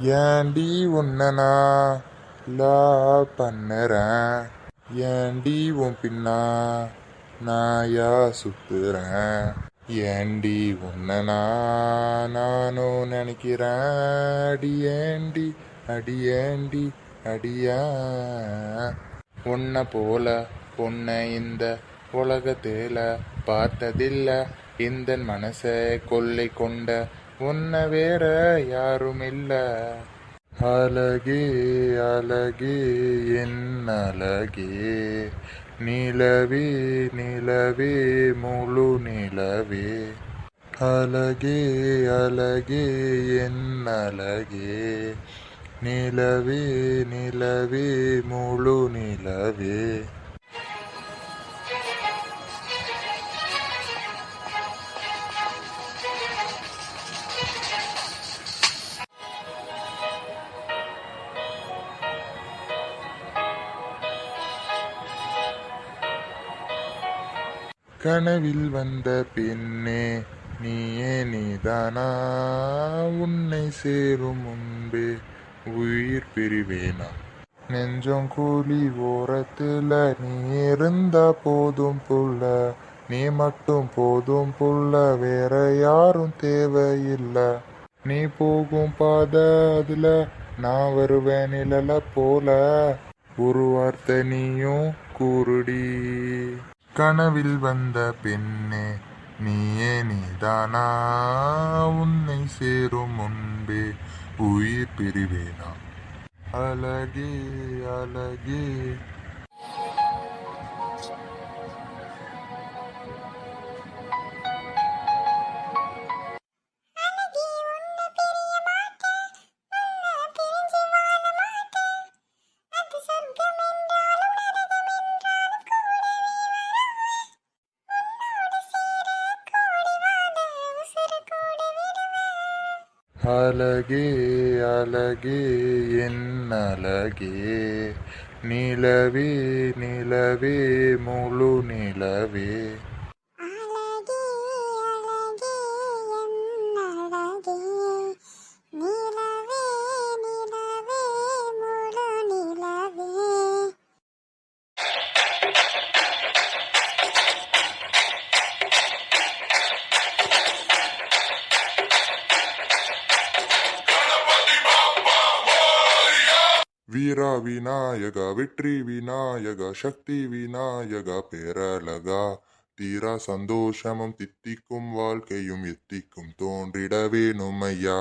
ஏண்டி உன்னை நான் லவ் பண்ணுறேன், ஏண்டி உன் பின்னா நாயா சுத்துறேன், ஏண்டி உன்னை நானும் நினைக்கிறேன், அடியேண்டி அடியேண்டி அடியா. உன்னை போல பொண்ணை இந்த உலகத்தில பார்த்ததில்ல, இந்த மனசை கொள்ளை கொண்ட உன்னை வேற யாரும் இல்ல. அழகே அழகே என் அழகே, நிலவே நிலவே முழு நிலவே, அழகே அழகே என் அழகே, நிலவே நிலவே முழு நிலவே. கனவில் வந்த பெண்ணே நீயே நீதானா, உன்னை சேரும் முன்பே உயிர் பிரிவேனா, நெஞ்சம் கூலி ஓரத்துல நீ இருந்தா போதும் புள்ள, நீ மட்டும் போதும் புள்ள, வேற யாரும் தேவையில்லை. நீ போகும் பாதை அதுல நான் வருவேன் நிழல போல, ஒரு வார்த்தை நீயும் கூறுடி. கனவில் வந்த பெண்ணே நீயே நீதானா, உன்னை சேரும் முன்பே உயிர் பிரிவேனா, அழகே அழகே. அழகே அழகே என் அழகே, நிலவே நிலவே முழு நிலவே. வீரா விநாயகா வெற்றி விநாயகா சக்தி விநாயகா பேரழகா, தீரா சந்தோஷமும் தித்திக்கும் வாழ்க்கையும் எத்திக்கும் தோன்றிட வேணும் ஐயா.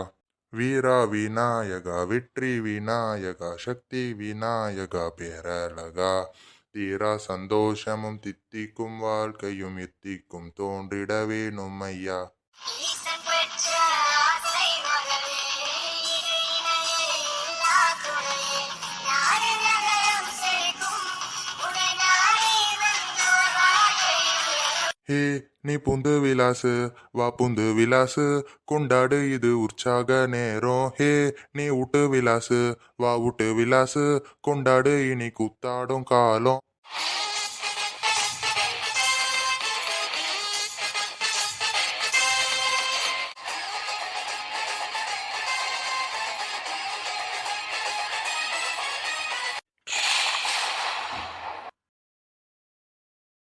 வீரா விநாயகா வெற்றி விநாயகா சக்தி விநாயகா பேரழகா, தீரா சந்தோஷமும் தித்திக்கும் வாழ்க்கையும் எத்திக்கும் தோன்றிட வேணும் ஐயா. ஹே நீ புந்து விலாசு வா புந்து விலாசு, கொண்டாடு இது உற்சாக நேரம். ஹே நீ ஊட்டு விலாசு வா ஊட்டு விலாசு, கொண்டாடு இனி கூத்தாடும் காலம்.